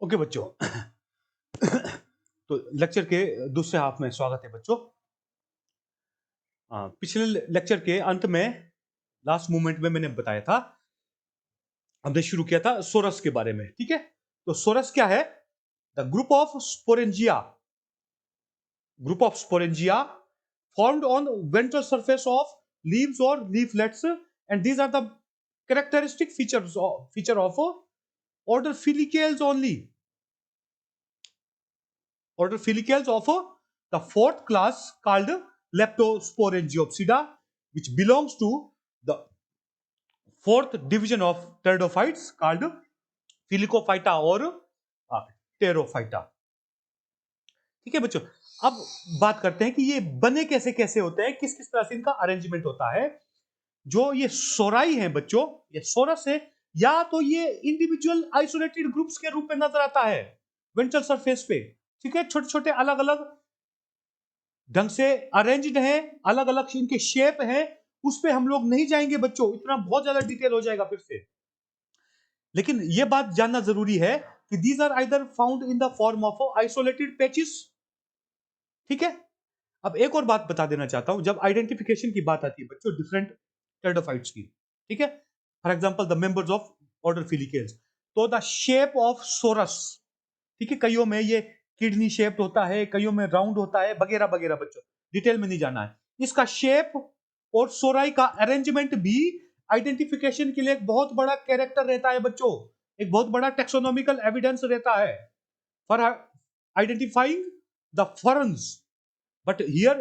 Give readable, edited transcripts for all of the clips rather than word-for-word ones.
Okay बच्चों। तो lecture के दूसरे हाफ में स्वागत है बच्चों। पिछले लेक्चर के अंत में लास्ट मोमेंट में मैंने बताया था, हमने शुरू किया था सोरस के बारे में। ठीक है, तो सोरस क्या है? The group of sporangia formed on ventral surface of leaves or leaflets, and these are the characteristic feature of order Filicales only. Order Filicales of the fourth class called Leptosporangiopsida, which belongs to the fourth division of pteridophytes called Filicophyta और Pterophyta. ठीक है बच्चों, अब बात करते हैं कि ये बने कैसे कैसे होते हैं, किस किस तरह से इनका अरेंजमेंट होता है। जो ये सोराई है बच्चों, ये सोरस है, या तो ये इंडिविजुअल आइसोलेटेड ग्रुप्स के रूप में नजर आता है वेंट्रल सरफेस पे। ठीक है, छोटे छोटे अलग अलग ढंग से अरेंज्ड है, अलग अलग इनके शेप है, उस पे हम लोग नहीं जाएंगे बच्चों, इतना बहुत ज्यादा डिटेल हो जाएगा फिर से। लेकिन यह बात जानना जरूरी है कि these are either found in the form of isolated patches. ठीक है, अब एक और बात बता देना चाहता हूं, जब आइडेंटिफिकेशन की बात आती है बच्चों डिफरेंट टेरिडोफाइट्स की, ठीक है, for example the members of order Filicales, तो द शेप ऑफ सोरस, ठीक है, कईयों में ये किडनी शेप्ड होता है, कईयों में राउंड होता है, वगैरह वगैरह बच्चों, डिटेल में नहीं जाना है। इसका शेप और सोराई का अरेंजमेंट भी आइडेंटिफिकेशन के लिए एक बहुत बड़ा कैरेक्टर रहता है बच्चों, एक बहुत बड़ा टेक्सोनॉमिकल एविडेंस रहता है for identifying the ferns. But here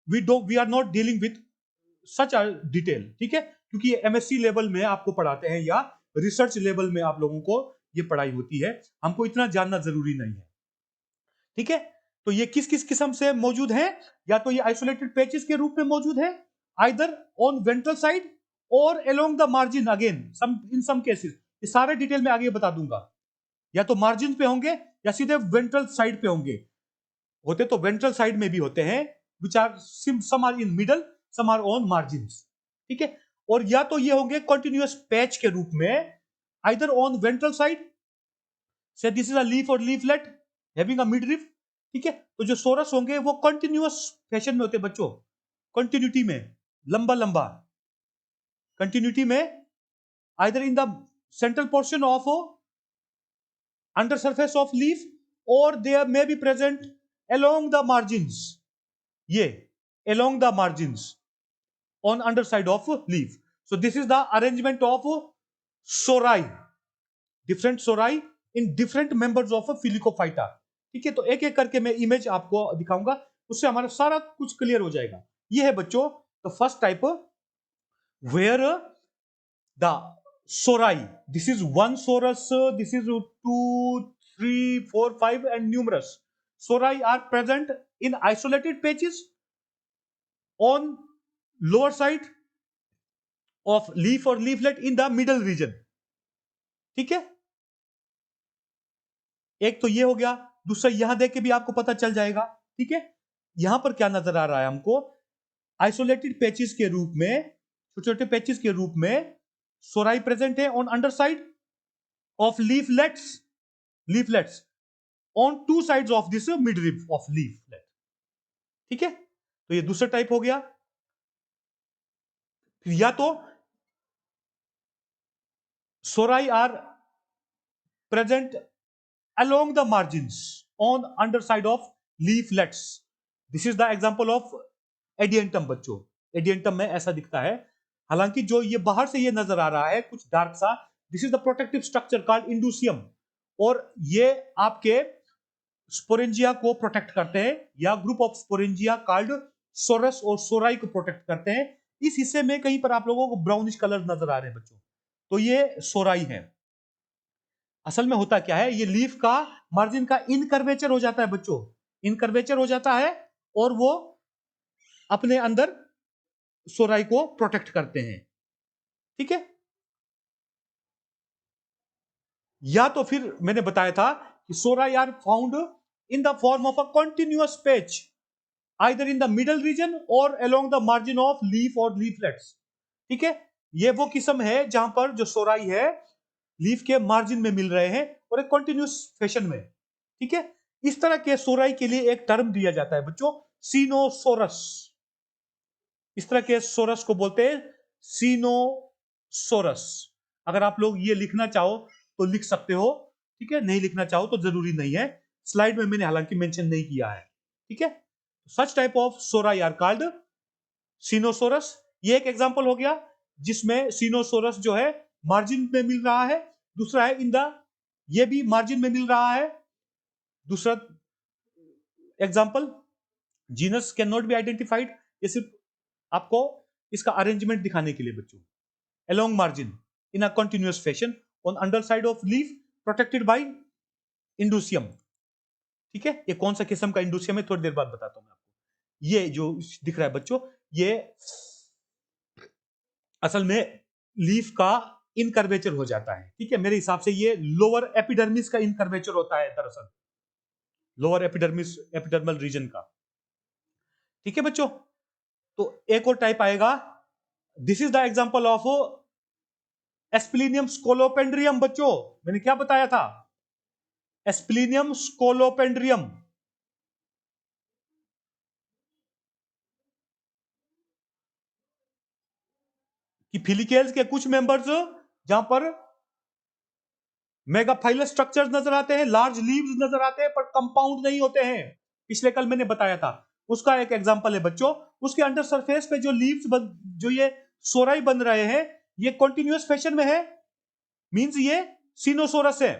we are not dealing with such a detail. ठीक है, क्योंकि ये एमएससी लेवल में आपको पढ़ाते हैं या रिसर्च लेवल में आप लोगों को ये पढ़ाई होती है, हमको इतना जानना जरूरी नहीं है। ठीक है, तो ये किस किस किस्म से मौजूद है? या तो ये आइसोलेटेड पैचेस के रूप में मौजूद है, आइदर ऑन वेंट्रल साइड और along the margin, again in some cases, ये सारे डिटेल में आगे बता दूंगा। या तो मार्जिन पे होंगे या सीधे वेंट्रल साइड पे होंगे, होते तो वेंट्रल साइड में भी होते हैं, which are some are in middle, some are on margins. ठीक है, और या तो ये होंगे कंटिन्यूअस पैच के रूप में, आइदर ऑन वेंट्रल साइड, से दिस इज अ लीफ और लीफलेट हैविंग अ मिडरिफ। ठीक है, तो जो सोरस होंगे वो कंटिन्यूअस फैशन में होते हैं बच्चों, कंटिन्यूटी में, लंबा लंबा कंटिन्यूटी में, either in the central portion of under surface of leaf और they may be present along the margins, ये along the margins on underside of leaf. So this is the arrangement of sorai, different sorai in different members of Filicophyta. ठीक है, तो एक एक करके मैं image आपको दिखाऊंगा, उससे हमारा सारा कुछ क्लियर हो जाएगा। ये है बच्चों the first type, where the sorai, this is one sorus, this is 2, 3, 4, 5 and numerous sorai are present in isolated patches on lower side of leaf or leaflet in the middle region। ठीक है, एक तो ये हो गया, दूसरा यहां देख के भी आपको पता चल जाएगा। ठीक है, यहां पर क्या नजर आ रहा है हमको, आइसोलेटेड पैचेस के रूप में, छोटे छोटे पैचेस के रूप में सोराई प्रेजेंट है on under side of leaflets on two sides of this midrib of leaflet. ठीक है, तो ये दूसरा टाइप हो गया। या तो sori are present along the margins on underside of leaflets, this is the example of Adiantum बच्चों, एडियंटम में ऐसा दिखता है, हालांकि जो ये बाहर से ये नजर आ रहा है कुछ डार्क सा, this is the protective structure called indusium, और ये आपके स्पोरेंजिया को प्रोटेक्ट करते हैं, या group of sporangia called sorus और सोराई को प्रोटेक्ट करते हैं। इस हिस्से में कहीं पर आप लोगों को ब्राउनिश कलर नजर आ रहे हैं बच्चों, तो ये सोराई है। असल में होता क्या है, ये लीफ का मार्जिन का इनकर्वेचर हो जाता है बच्चों, इनकर्वेचर हो जाता है, और वो अपने अंदर सोराई को प्रोटेक्ट करते हैं। ठीक है, या तो फिर मैंने बताया था कि sori are found in the form of a continuous patch, either in the middle region और along the margin of leaf और लीफलेट्स। ठीक है, ये वो किस्म है जहां पर जो सोराई है लीफ के मार्जिन में मिल रहे हैं, और एक कंटिन्यूस फैशन में, ठीक है। इस तरह के सोराई के लिए एक टर्म दिया जाता है बच्चों, सीनोसोरस। इस तरह के सोरस को बोलते हैं सीनोसोरस। अगर आप लोग ये लिखना चाहो तो लिख सकते हो, ठीक है, नहीं लिखना चाहो तो जरूरी नहीं है, स्लाइड में मैंने हालांकि मेंशन नहीं किया है, ठीक है। Such type of sori are called coenosorus. ये एक एग्जांपल हो गया जिसमें सीनोसोरस जो है मार्जिन में मिल रहा है, दूसरा है इन द, ये भी मार्जिन में मिल रहा है। दूसरा example, genus can not be identified, ये सिर्फ आपको इसका अरेंजमेंट दिखाने के लिए बच्चों, along margin in a continuous fashion on underside of leaf protected by indusium, ठीक है। ये कौन सा किस्म का इंडूसियम है थोड़ी देर बाद बताता हूं मैं आपको। ये जो दिख रहा है बच्चों, ये असल में लीफ का इनकर्वेचर हो जाता है, ठीक है। मेरे हिसाब से ये लोअर एपिडर्मिस का इनकर्वेचर होता है दरअसल, लोअर एपिडर्मिस, एपिडर्मल रीजन का, ठीक है बच्चों। तो एक और टाइप आएगा, this is the example of Asplenium scolopendrium. बच्चों मैंने क्या बताया था, एस्प्लिनियम स्कोलोपेंड्रियम, कि फिलिकेल्स के कुछ मेंबर्स जहां पर मेगाफाइलस स्ट्रक्चर्स नजर आते हैं, लार्ज लीव्स नजर आते हैं, पर कंपाउंड नहीं होते हैं, पिछले कल मैंने बताया था, उसका एक एग्जांपल है बच्चों। उसके अंडर सरफेस पे जो लीव्स जो ये सोराई बन रहे हैं, ये कंटिन्यूअस फैशन में है, मींस ये सिनोसोरस है,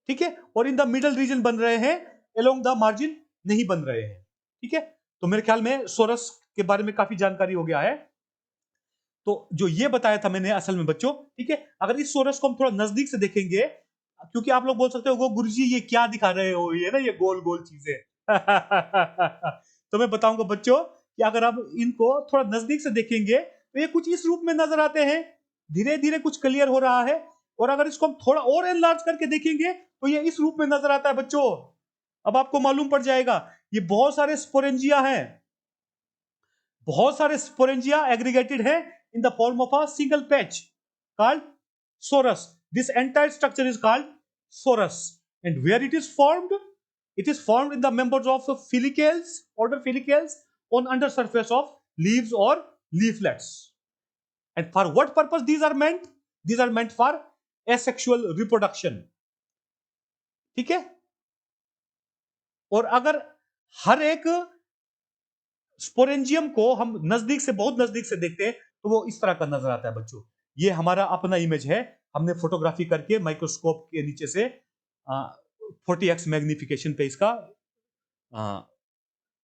ठीक है। और इन द मिडल रीजन बन रहे हैं, अलोंग द मार्जिन नहीं बन रहे हैं, ठीक है। तो मेरे ख्याल में सोरस के बारे में काफी जानकारी हो गया है। तो जो ये बताया था मैंने असल में बच्चों, ठीक है, अगर इस सोरस को हम थोड़ा नजदीक से देखेंगे, क्योंकि आप लोग बोल सकते हो गुरुजी ये क्या दिखा रहे हो, ये ना ये गोल गोल चीजें तो मैं बताऊंगा बच्चों कि अगर आप इनको थोड़ा नजदीक से देखेंगे तो ये कुछ इस रूप में नजर आते हैं, धीरे धीरे कुछ क्लियर हो रहा है। और अगर इसको हम थोड़ा और एनलार्ज करके देखेंगे तो ये इस रूप में नजर आता है बच्चों। अब आपको मालूम पड़ जाएगा ये बहुत सारे स्पोरेंजिया हैं, बहुत सारे स्पोरेंजिया एग्रीगेटेड है in the form of a single patch called sorus. This entire structure is called sorus. And where it is formed? It is formed in the members of filicales, order filicales, on under surface of leaves or leaflets. And for what purpose these are meant? These are meant for asexual reproduction. ठीक है। और अगर हर एक sporangium को हम नजदीक से, बहुत नजदीक से देखते हैं तो वो इस तरह का नजर आता है बच्चों। ये हमारा अपना इमेज है, हमने फोटोग्राफी करके माइक्रोस्कोप के नीचे से 40x मैग्निफिकेशन पे इसका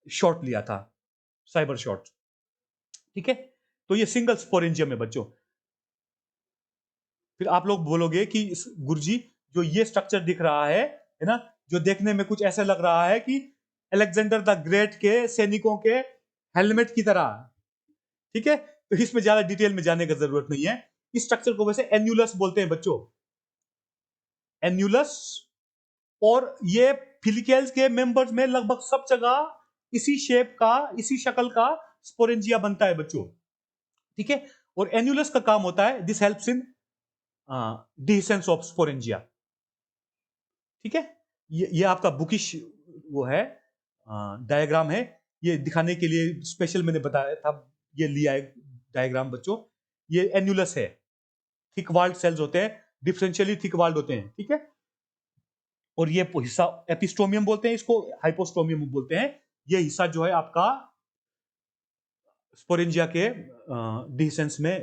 शॉट लिया था, साइबर शॉट, ठीक है। तो ये सिंगल स्पोरेंजियम है बच्चों। फिर आप लोग बोलोगे कि गुरुजी जो ये स्ट्रक्चर दिख रहा है ना, जो देखने में कुछ ऐसा लग रहा है कि अलेक्जेंडर द ग्रेट के सैनिकों के हेलमेट की तरह, ठीक है। तो इसमें ज्यादा डिटेल में जाने की जरूरत नहीं है। इस स्ट्रक्चर को वैसे एन्यूलस बोलते हैं बच्चों, एन्यूलस। और ये फिलिकेल्स के मेंबर्स में लगभग सब जगह इसी शेप का, इसी शक्ल का स्पोरेंजिया बनता है बच्चों, ठीक है। और एन्यूलस का काम होता है, this helps in dehiscence of sporangia, ठीक है। ये आपका बुकिश वो है, डायग्राम है, ये दिखाने के लिए स्पेशल मैंने बताया था, ये लिया है डायग्राम बच्चों। ये एन्यूलस है, थिक वाल्ड सेल्स होते हैं, डिफरेंशियली थिक वाल्ड होते हैं, ठीक है। और ये हिस्सा एपिस्टोमियम बोलते हैं, इसको हाइपोस्टोमियम बोलते हैं। ये हिस्सा जो है आपका स्पोरेंजिया के डिसेंस में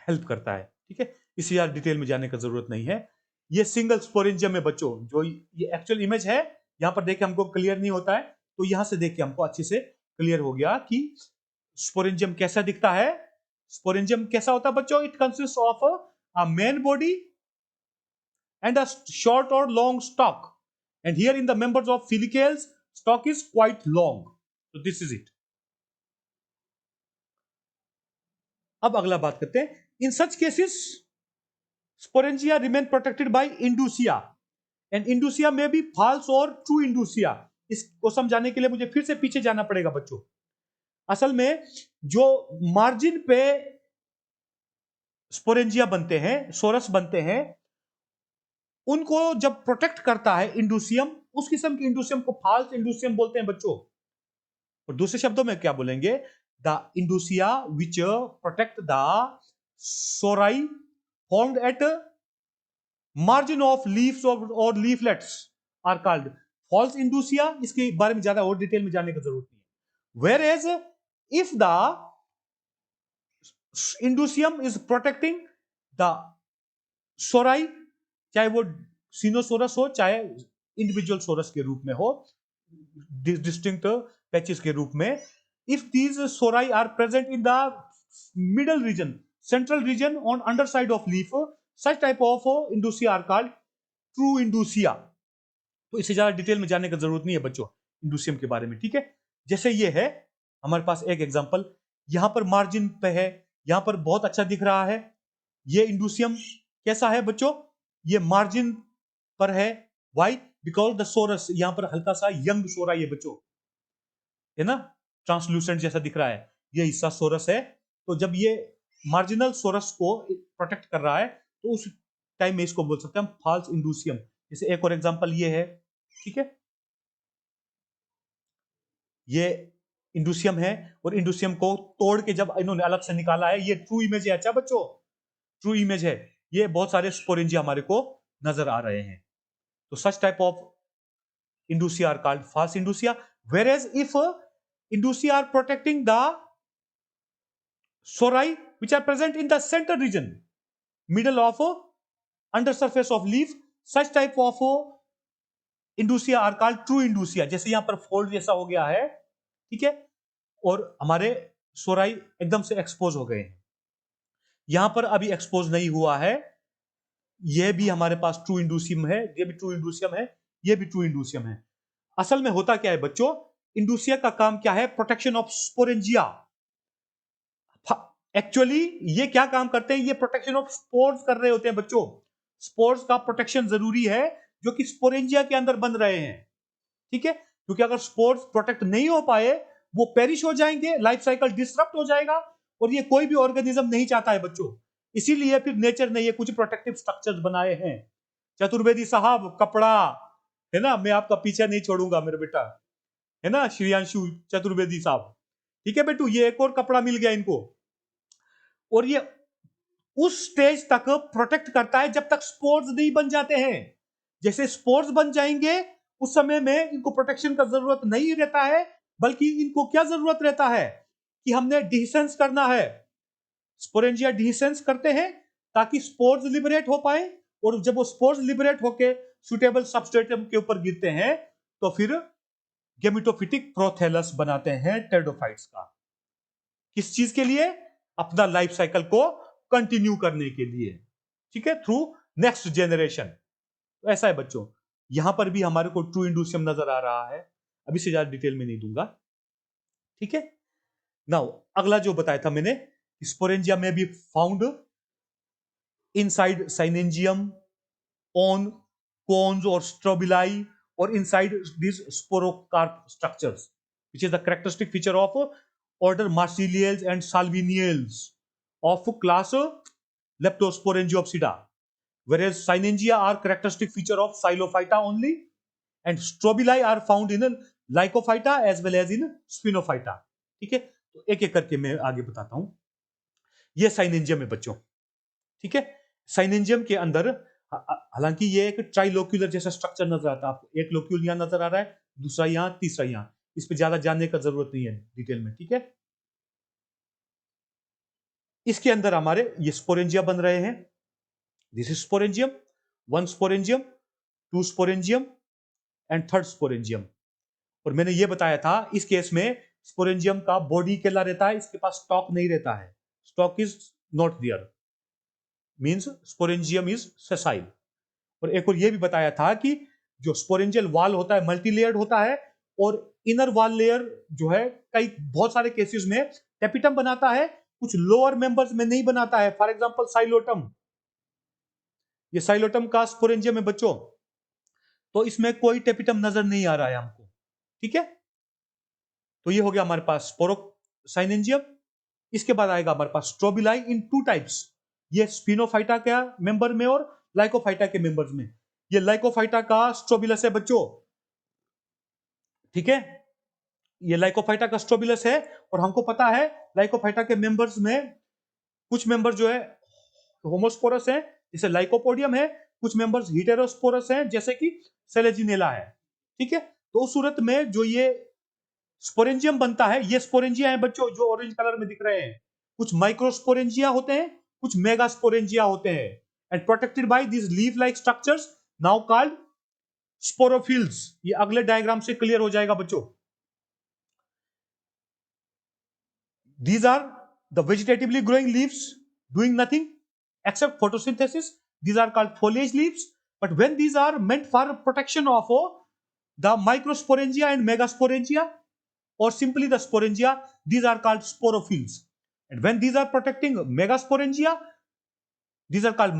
हेल्प करता है, ठीक है। इसी यार डिटेल में जाने की जरूरत नहीं है। ये सिंगल स्पोरेंजियम में बच्चों, जो ये एक्चुअल इमेज है, यहां पर देखिए हमको क्लियर नहीं होता है, तो यहां से देख के हमको अच्छे से क्लियर हो गया कि स्पोरेंजियम कैसा दिखता है। स्पोरेंजियम कैसा होता है बच्चों? It consist of a main body and a short or long stalk, and here in the members of filicales stalk is quite long. So this is it. अब अगला बात करते हैं, in such cases sporangia remain protected by indusia and indusia may be false or true indusia. इसको समझाने के लिए मुझे फिर से पीछे जाना पड़ेगा बच्चों। असल में जो मार्जिन पे स्पोरेंजिया बनते हैं, सोरस बनते हैं, उनको जब प्रोटेक्ट करता है इंडोसियम, उस किस्म के इंडोसियम को फाल्स इंडोसियम बोलते हैं बच्चों। और दूसरे शब्दों में क्या बोलेंगे, the indusia which protect the sori formed at margin of leaves और leaflets are called false indusia. इसके बारे में ज्यादा और डिटेल में जानने की जरूरत नहीं है। Whereas if the indusium is protecting the sori, चाहे वो सिनोसोरस हो चाहे इंडिविजुअल सोरस के रूप में हो, डिस्टिंक्ट पैचेस के रूप में, if these sori are present in the middle region, central region on under side of leaf, such type of indusia are called true indusia. तो इससे ज्यादा डिटेल में जानने की जरूरत नहीं है बच्चों इंडोसियम के बारे में, ठीक है। जैसे ये है हमारे पास एक एग्जांपल, यहां पर मार्जिन पे है, यहां पर बहुत अच्छा दिख रहा है, ये इंडोसियम कैसा है बच्चों, ये मार्जिन पर है। वाई, बिकॉज द सोरस यहां पर हल्का सा यंग सोरा ये बच्चों, है ना, ट्रांसलूसेंट जैसा दिख रहा है, ये हिस्सा सोरस है। तो जब ये मार्जिनल सोरस को प्रोटेक्ट कर रहा है तो उस टाइम में इसको बोल सकते हैं हम फॉल्स इंडोसियम। जैसे एक और एग्जांपल ये है, ठीक है, ये इंडोसियम है, और इंडोसियम को तोड़ के जब इन्होंने अलग से निकाला है, ये ट्रू इमेज है। अच्छा बच्चों, ट्रू इमेज है, ये बहुत सारे स्पोरेंजिया हमारे को नजर आ रहे हैं। तो such type of indusia are called false inducia, whereas if inducia are protecting the sori which are present in the center region, middle of under surface of leaf, such type of indusia are called true indusia. जैसे यहां पर fold जैसा हो गया है, ठीक है, और हमारे सोराई एकदम से एक्सपोज हो गए हैं, यहां पर अभी एक्सपोज नहीं हुआ है, यह भी हमारे पास ट्रू इंडोसियम है, ये भी ट्रू इंडोसियम है, ये भी ट्रू इंडोसियम है। असल में होता क्या है बच्चों, इंडोसिया का काम क्या है, प्रोटेक्शन ऑफ स्पोरेंजिया। एक्चुअली ये क्या काम करते हैं, ये प्रोटेक्शन ऑफ स्पोर्स कर रहे होते हैं बच्चों। स्पोर्स का प्रोटेक्शन जरूरी है जो कि स्पोरेंजिया के अंदर बन रहे हैं, ठीक है, क्योंकि अगर स्पोर्स प्रोटेक्ट नहीं हो पाए वो पेरिश हो जाएंगे, लाइफ साइकिल डिसरप्ट हो जाएगा, और ये कोई भी ऑर्गेनिज्म नहीं चाहता है बच्चों। इसीलिए फिर नेचर ने ये कुछ प्रोटेक्टिव स्ट्रक्चर्स बनाए हैं। चतुर्वेदी साहब कपड़ा, है ना, मैं आपका पीछे नहीं छोड़ूंगा मेरे बेटा, है ना, श्रियांशु चतुर्वेदी साहब, ठीक है बेटू, ये एक और कपड़ा मिल गया इनको, और ये उस स्टेज तक प्रोटेक्ट करता है जब तक स्पोर्स नहीं बन जाते हैं। जैसे स्पोर्स बन जाएंगे उस समय में इनको प्रोटेक्शन का जरूरत नहीं रहता है, बल्कि इनको क्या जरूरत रहता है कि हमने डिसेंस करना है, स्पोरेंजिया डिसेंस करते हैं ताकि स्पोर्स लिबरेट हो पाए, और जब वो स्पोर्स लिबरेट होके सुटेबल सबस्ट्रेटम के ऊपर गिरते हैं तो फिर गेमिटोफिटिक प्रोथेलस बनाते हैं टेरिडोफाइट्स का। किस चीज के लिए, अपना लाइफ साइकिल को कंटिन्यू करने के लिए, ठीक है, थ्रू नेक्स्ट जनरेशन। तो ऐसा है बच्चों, यहां पर भी हमारे को ट्रू इंडोसियम नजर आ रहा है, अभी से ज्यादा डिटेल में नहीं दूंगा, ठीक है। नाउ अगला जो बताया था मैंने, स्पोरेंजिया में भी found inside synangium, on cones or strobili, or inside these sporocarp structures, which is the characteristic feature of order Marsilieles and Salviniales of class Leptosporangiopsida, whereas Synengia are characteristic feature of Xylophyta only, and Strobili are found in Lycophyta as well as in Spinophyta, ठीक है। तो एक एक करके मैं आगे बताता हूं। ये साइनेंजियम है बच्चों, ठीक है, साइनेंजियम के अंदर हालांकि ये एक ट्राइलोक्यूलर जैसा स्ट्रक्चर नजर आता है आपको, एक लोक्यूल यहां नजर आ रहा है, दूसरा यहां, तीसरा यहां, इस पे ज्यादा जानने का जरूरत नहीं है डिटेल में, ठीक है। इसके अंदर हमारे ये स्पोरेंजिया बन रहे हैं, this is sporangium, one sporangium, two sporangium and third sporangium. और मैंने ये बताया था इस केस में स्पोरेंजियम का बॉडी केला रहता है, इसके पास स्टॉक नहीं रहता है, stalk is not there, means sporangium is sessile. और एक और ये भी बताया था कि जो स्पोरेंजियल वॉल होता है मल्टीलेयर्ड होता है, और इनर वॉल लेयर जो है कई बहुत सारे केसेस में टेपिटम बनाता है, कुछ लोअर मेंबर्स में नहीं बनाता है, फॉर एग्जांपल साइलोटम, ये साइलोटम का स्पोरेंजियम है बच्चों, तो इसमें कोई टेपिटम नजर नहीं आ रहा है हमको, ठीक है। तो ये हो गया हमारे पास स्पोरोसाइनेंजियम। इसके बाद आएगा हमारे पास स्ट्रोबिलाई इन टू टाइप्स, ये स्पिनोफाइटा के मेंबर में और लाइकोफाइटा के मेंबर्स में। ये लाइकोफाइटा का स्ट्रोबिलस है बच्चों, ठीक है, ये लाइकोफाइटा का स्ट्रोबिलस है। और हमको पता है लाइकोफाइटा के मेंबर्स में कुछ मेंबर जो है होमोस्पोरस है जैसे लाइकोपोडियम है, कुछ मेंबर्स हेटेरोस्पोरस हैं जैसे कि सेलेजिनेला है, ठीक है। तो उस सूरत में जो ये स्पोरेंजियम बनता है, ये स्पोरेंजिया है बच्चों जो ऑरेंज कलर में दिख रहे हैं। कुछ माइक्रोस्पोरेंजिया होते हैं, कुछ मेगास्पोरेंजिया होते हैं, and protected by this leaf like structures now called sporophylls. ये अगले डायग्राम से क्लियर हो जाएगा बच्चों। These are the vegetatively growing leaves doing nothing except photosynthesis. These are called foliage leaves. But when these are meant for protection of the microsporangia and megasporangia, or simply the sporangia, these are called sporophylls. And when these are protecting megasporangia, these are called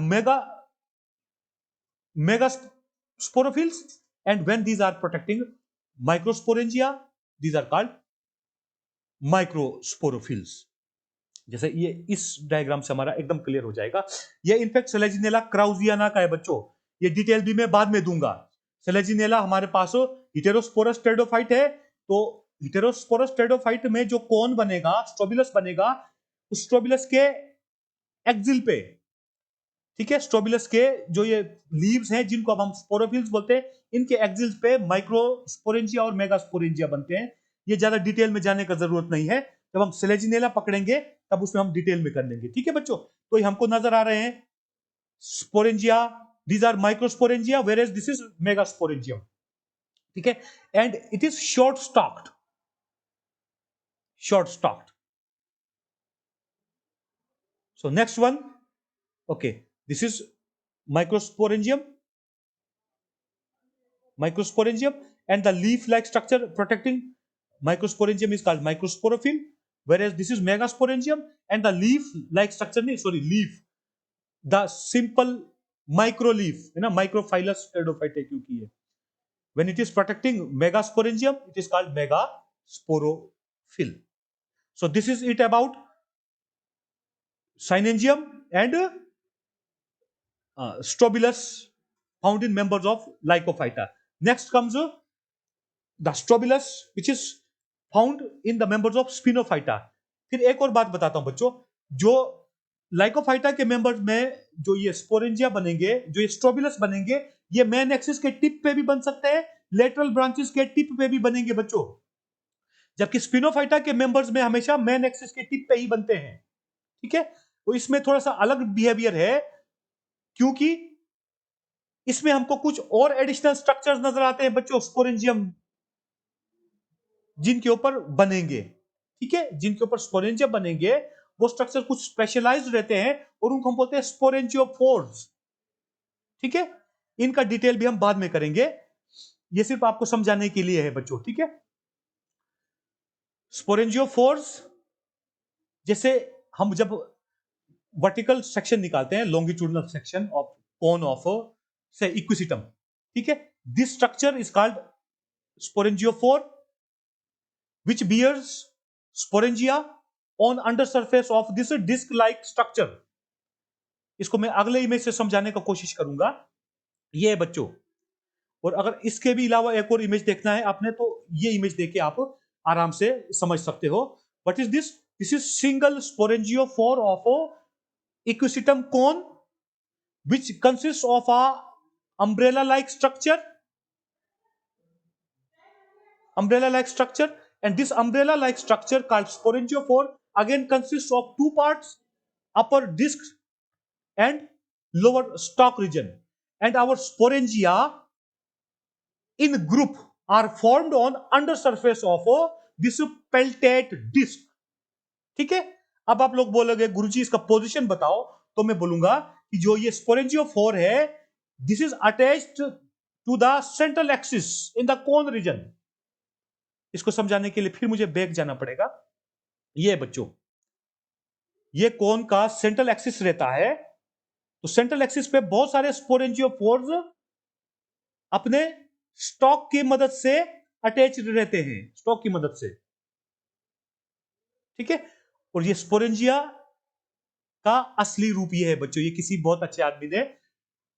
megasporophylls. And when these are protecting microsporangia, these are called microsporophylls. जैसे ये इस diagram से हमारा एकदम clear हो जाएगा। ये in fact Selaginella क्राउजियाना का है बच्चों, ये डिटेल भी मैं बाद में दूंगा। सेलेजिनेला हमारे पास हिटेरोस्पोरस टेरिडोफाइट है, तो हिटेरोस्पोरस टेरिडोफाइट में जो कोन बनेगा, स्ट्रोबिलस बनेगा, उस स्ट्रोबिलस के एक्सिल पे, ठीक है, स्ट्रोबिलस के जो ये लीव्स हैं जिनको अब हम स्पोरोफिल्स बोलते हैं, इनके एक्सिल्स पे माइक्रोस्पोरेंजिया और मेगास्पोरेंजिया बनते हैं। ये ज्यादा डिटेल में जाने का जरूरत नहीं है, जब हम सेलेजिनेला पकड़ेंगे तब उसमें हम डिटेल में कर लेंगे, ठीक है बच्चों। तो ये हमको नजर आ रहे हैं sporangia, these are microsporangia whereas this is megasporangium, ठीक है, and it is short stalked, so next one, okay, this is microsporangium, and the leaf like structure protecting microsporangium is called microsporophyll, whereas this is megasporangium and the leaf like structure leaf, the simple microleaf है ना, microphyllus pteridophyte है क्योंकि ये, when it is protecting megasporangium it is called megasporophyll. So this is it about synangium and strobilus found in members of lycophyta. Next comes the strobilus which is found in the members of spinophyta. फिर एक और बात बताता हूं बच्चों, जो Lycophyta के members में जो ये स्पोरेंजिया बनेंगे, जो ये स्ट्रोबिलस बनेंगे, ये मेन एक्सिस के टिप पे भी बन सकते हैं, लेटरल ब्रांचेस के टिप पे भी बनेंगे बच्चों, जबकि स्पिनोफाइटा के मेंबर्स में हमेशा मेन एक्सिस के टिप पे ही बनते हैं, ठीक है। तो इसमें थोड़ा सा अलग बिहेवियर है क्योंकि इसमें हमको कुछ और एडिशनल स्ट्रक्चर्स नजर आते हैं बच्चों स्पोरेंजियम जिनके ऊपर बनेंगे, ठीक है, जिनके ऊपर स्पोरेंजियम बनेंगे वो स्ट्रक्चर कुछ स्पेशलाइज्ड रहते हैं और उनको हम बोलते हैं स्पोरेंजियोफोर्स, ठीक है। इनका डिटेल भी हम बाद में करेंगे, ये सिर्फ आपको समझाने के लिए है बच्चों, ठीक है। स्पोरेंजियोफोर्स, जैसे हम जब वर्टिकल सेक्शन निकालते हैं, longitudinal section of cone of से इक्विसिटम, ठीक है, this structure is called sporangiophore which bears sporangia on under surface of this disc like structure. इसको मैं अगले इमेज से समझाने का कोशिश करूंगा, ये है बच्चों। और अगर इसके भी अलावा एक और इमेज देखना है आपने तो ये इमेज देख के आप आराम से समझ सकते हो। What is this? This is single sporangiophore of equisetum cone which consists of a umbrella like structure, and this umbrella like structure called sporangiophore again consists of two parts, upper disc and lower stalk region, and our sporangia in group are formed on under surface of this peltate disc, ठीक है। अब आप लोग बोलोगे गुरुजी इसका position बताओ, तो मैं बोलूंगा कि जो ये स्पोरेंजियोफोर है this is attached to the central axis in the cone region. इसको समझाने के लिए फिर मुझे बैक जाना पड़ेगा। ये बच्चों, ये कोन का सेंट्रल एक्सिस रहता है, तो सेंट्रल एक्सिस पे बहुत सारे स्पोरेंजियोफोर्स अपने स्टॉक की मदद से अटैच रहते हैं, स्टॉक की मदद से, ठीक है। और ये स्पोरेंजिया का असली रूप ये है बच्चों। ये किसी बहुत अच्छे आदमी ने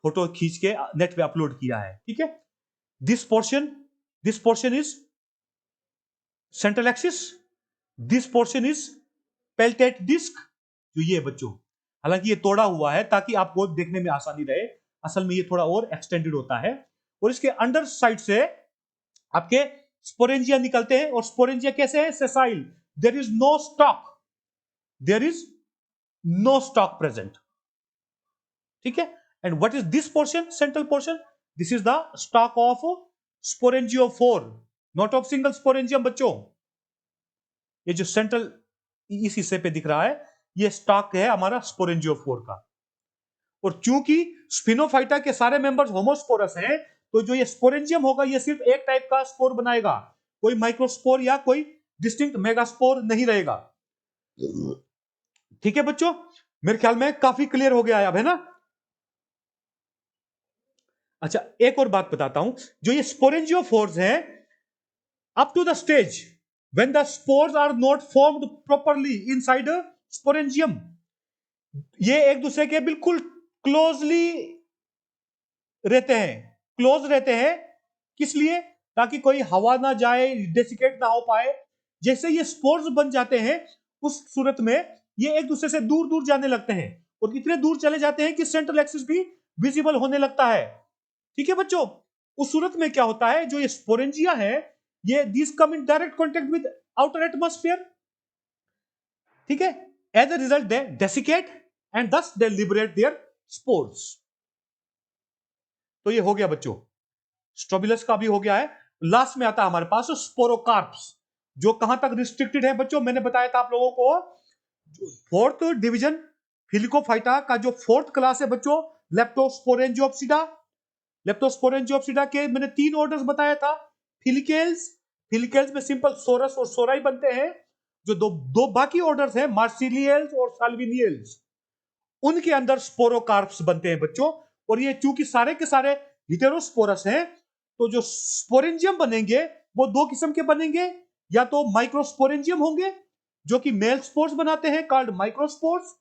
फोटो खींच के नेट पे अपलोड किया है, ठीक है। This portion is central axis, this portion is peltate disc, जो ये बच्चों, हालांकि ये तोड़ा हुआ है ताकि आपको देखने में आसानी रहे, असल में ये थोड़ा और एक्सटेंडेड होता है। और इसके अंडर साइड से आपके स्पोरेंजिया निकलते हैं, और स्पोरेंजिया कैसे है? Sessile, there is no stalk, there is no stalk present, ठीक है। And what is this portion, central portion? This is the stalk of sporangiophore, not of single sporangium बच्चों। ये जो सेंट्रल इस हिस्से पे दिख रहा है, ये स्टॉक है हमारा स्पोरेंजियोफोर का। और चूंकि स्पिनोफाइटा के सारे मेंबर्स होमोस्पोरस हैं, तो जो ये स्पोरेंजियम होगा ये सिर्फ एक टाइप का स्पोर बनाएगा, कोई माइक्रोस्पोर या कोई डिस्टिंक्ट मेगास्पोर नहीं रहेगा, ठीक है बच्चों। मेरे ख्याल में काफी क्लियर हो गया है अब, है ना। अच्छा, एक और बात बताता हूं, जो ये स्पोरेंजियोफोर्स हैं, up to the stage when the spores are not formed properly inside a sporangium, ये एक दूसरे के बिल्कुल क्लोजली रहते हैं, क्लोज रहते हैं। किस लिए? ताकि कोई हवा ना जाए, डेसिकेट ना हो पाए। जैसे ये स्पोर्स बन जाते हैं, उस सूरत में ये एक दूसरे से दूर दूर जाने लगते हैं, और इतने दूर चले जाते हैं कि सेंट्रल एक्सिस भी विजिबल होने लगता है, ठीक है बच्चों। उस सूरत में क्या होता है, जो ये स्पोरेंजिया है, ये this come in direct contact with outer atmosphere, ठीक है। As a result they desiccate and thus they liberate there spores. तो ये हो गया बच्चों, स्ट्रोबिलस का भी हो गया है। लास्ट में आता है हमारे पास स्पोरोकार्प्स, जो कहां तक रिस्ट्रिक्टेड है बच्चों? मैंने बताया था आप लोगों को, फोर्थ डिवीजन फिलिकोफाइटा का जो फोर्थ क्लास है बच्चों, लेप्टोस्पोरेंजियोप्सिडा। लेप्टोस्पोरेंजियोप्सिडा के मैंने 3 ऑर्डर्स बताया था। फिलिकेल्स, फिलिकेल्स में सिंपल सोरस और सोराई बनते हैं। जो दो दो बाकी ऑर्डर्स हैं, मार्सिलियल्स और साल्विनियल्स, उनके अंदर स्पोरोकार्प्स बनते हैं बच्चों। और ये चूंकि सारे के सारे हिटेरोस्पोरस हैं, तो जो स्पोरेंजियम बनेंगे वो 2 किस्म के बनेंगे, या तो माइक्रोस्पोरेंजियम होंगे जो कि मेल स्पोर्स बनाते हैं, कॉल्ड माइक्रोस्पोर्स,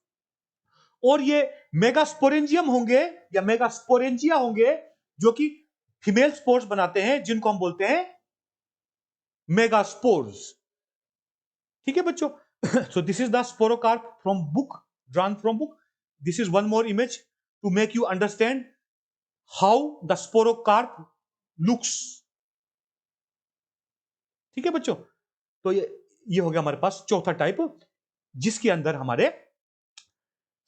और ये मेगास्पोरेंजियम होंगे या मेगास्पोरेंजिया होंगे जो कि फीमेल स्पोर्स बनाते हैं, जिनको हम बोलते हैं मेगास्पोर्स, ठीक है बच्चों। So this is the sporocarp from book, drawn from book. This is one more image to make you understand how the sporocarp looks, ठीक है बच्चों। तो ये हो गया हमारे पास चौथा टाइप, जिसके अंदर हमारे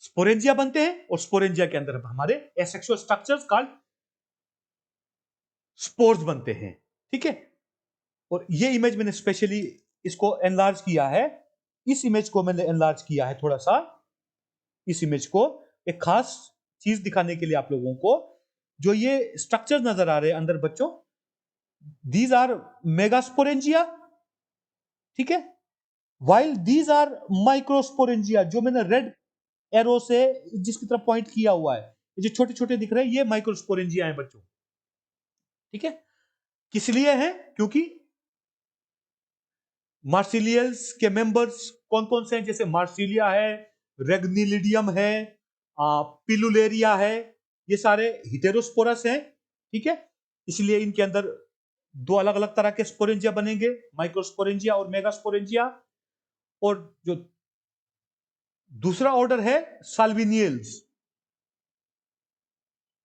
स्पोरेंजिया बनते हैं, और स्पोरेंजिया के अंदर हमारे एसेक्सुअल स्ट्रक्चर्स कॉल्ड स्पोर्स बनते हैं, ठीक है। और ये इमेज मैंने स्पेशली इसको एनलार्ज किया है, इस इमेज को मैंने एनलार्ज किया है थोड़ा सा, इस इमेज को एक खास चीज दिखाने के लिए आप लोगों को। जो ये स्ट्रक्चर नजर आ रहे हैं अंदर बच्चों, दीज आर मेगास्पोरेंजिया, ठीक है, वाइल दीज आर माइक्रोस्पोरेंजिया, जो मैंने रेड एरो से जिसकी तरफ पॉइंट किया हुआ है, ये जो छोटे छोटे दिख रहे हैं, ये माइक्रोस्पोरेंजिया है बच्चों, ठीक है। किस लिए है? क्योंकि मार्सिलियल्स के मेंबर्स कौन कौन से हैं? जैसे मार्सिलिया है, रेग्निलिडियम है, पिलुलेरिया है, ये सारे हिटेरोस्पोरस हैं, ठीक है। इसलिए इनके अंदर 2 अलग अलग तरह के स्पोरेंजिया बनेंगे, माइक्रोस्पोरेंजिया और मेगास्पोरेंजिया। और जो दूसरा ऑर्डर है साल्विनियल्स,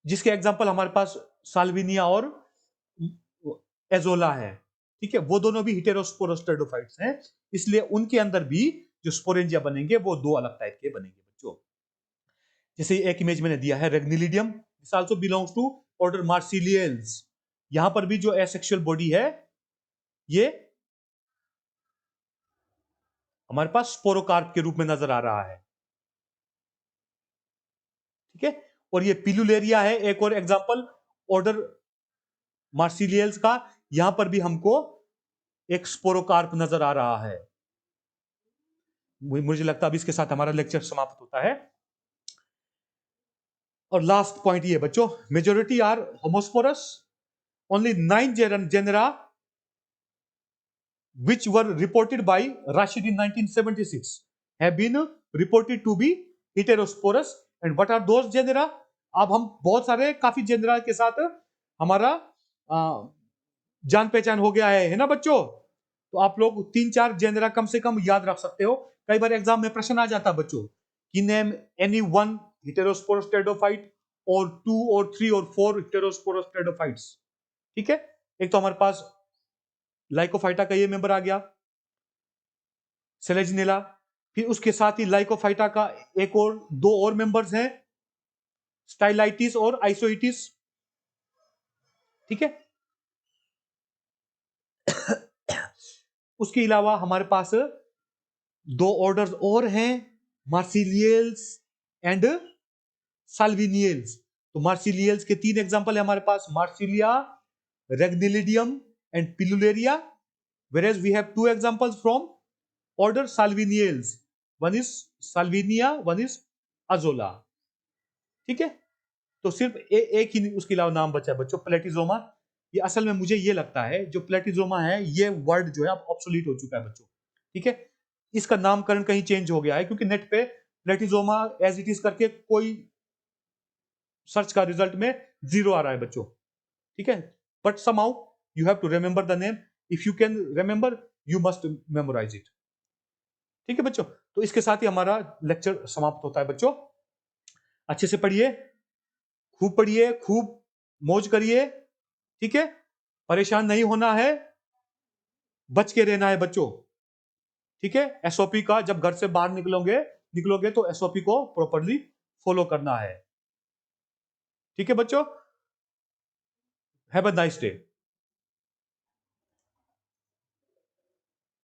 जिसके एग्जांपल हमारे पास साल्विनिया और एजोला है, ठीक है। वो दोनों भी हिटेरोस्पोरस टेरिडोफाइट्स हैं, इसलिए उनके अंदर भी जो स्पोरेंजिया बनेंगे वो 2 अलग टाइप के बनेंगे बच्चों। जैसे एक इमेज मैंने दिया है Regnellidium, this also belongs to order Marsileales. यहां पर भी जो एसेक्सुअल बॉडी है, ये हमारे पास स्पोरोकार्प के रूप में नजर आ रहा है, ठीक है। और ये पिलुलेरिया है एक और एग्जांपल ऑर्डर मार्सिलियल्स का, यहां पर भी हमको एक स्पोरोकार्प नजर आ रहा है। मुझे लगता है अब इसके साथ हमारा लेक्चर समाप्त होता है। और लास्ट पॉइंट ये बच्चों, majority are homosporous, only 9 genera which were reported by Rashid in 1976 have been reported to be heterosporous and what are those genera? अब हम बहुत सारे काफी जेनरा के साथ हमारा जान पहचान हो गया है ना बच्चों? तो आप लोग 3-4 जेनरा कम से कम याद रख सकते हो। कई बार एग्जाम में प्रश्न आ जाता है बच्चों कि name any one heterosporous pteridophyte और 2 और 3 और 4 heterosporous pteridophytes। ठीक है, एक तो हमारे पास लाइकोफाइटा का ये मेंबर आ गया सेलेजिनेला, फिर उसके साथ ही लाइकोफाइटा का एक और 2 और मेंबर्स हैं स्टाइलाइटिस और आइसोइटिस। ठीक है, उसके अलावा हमारे पास 2 ऑर्डर्स और हैं मार्सिलियल्स एंड साल्विनियल्स। तो मार्सिलियल्स के 3 एग्जांपल है हमारे पास, Marsilea, Regnellidium and Pilularia, whereas we have 2 examples from order Salviniales, one is Salvinia, one is Azolla। ठीक है, तो सिर्फ एक ही उसके अलावा नाम बचा है बच्चों, प्लेटिजोमा। ये असल में मुझे ये लगता है जो प्लेटिजोमा है ये वर्ड जो है अब ऑब्सोलीट हो चुका है बच्चों। ठीक है, इसका नामकरण कहीं चेंज हो गया है क्योंकि नेट पे प्लेटिजोमा एज इट इज करके कोई सर्च का रिजल्ट में 0 आ रहा है बच्चों। ठीक है, but somehow you have to remember the name, if you can remember you must memorize it. ठीक है बच्चों, तो इसके साथ ही हमारा लेक्चर समाप्त होता है बच्चों। अच्छे से पढ़िए, खूब मौज करिए। ठीक है, परेशान नहीं होना है, बच के रहना है बच्चों। ठीक है, एसओपी का जब घर से बाहर निकलोगे तो एसओपी को प्रॉपरली फॉलो करना है। ठीक है बच्चों, हैव अ नाइस डे।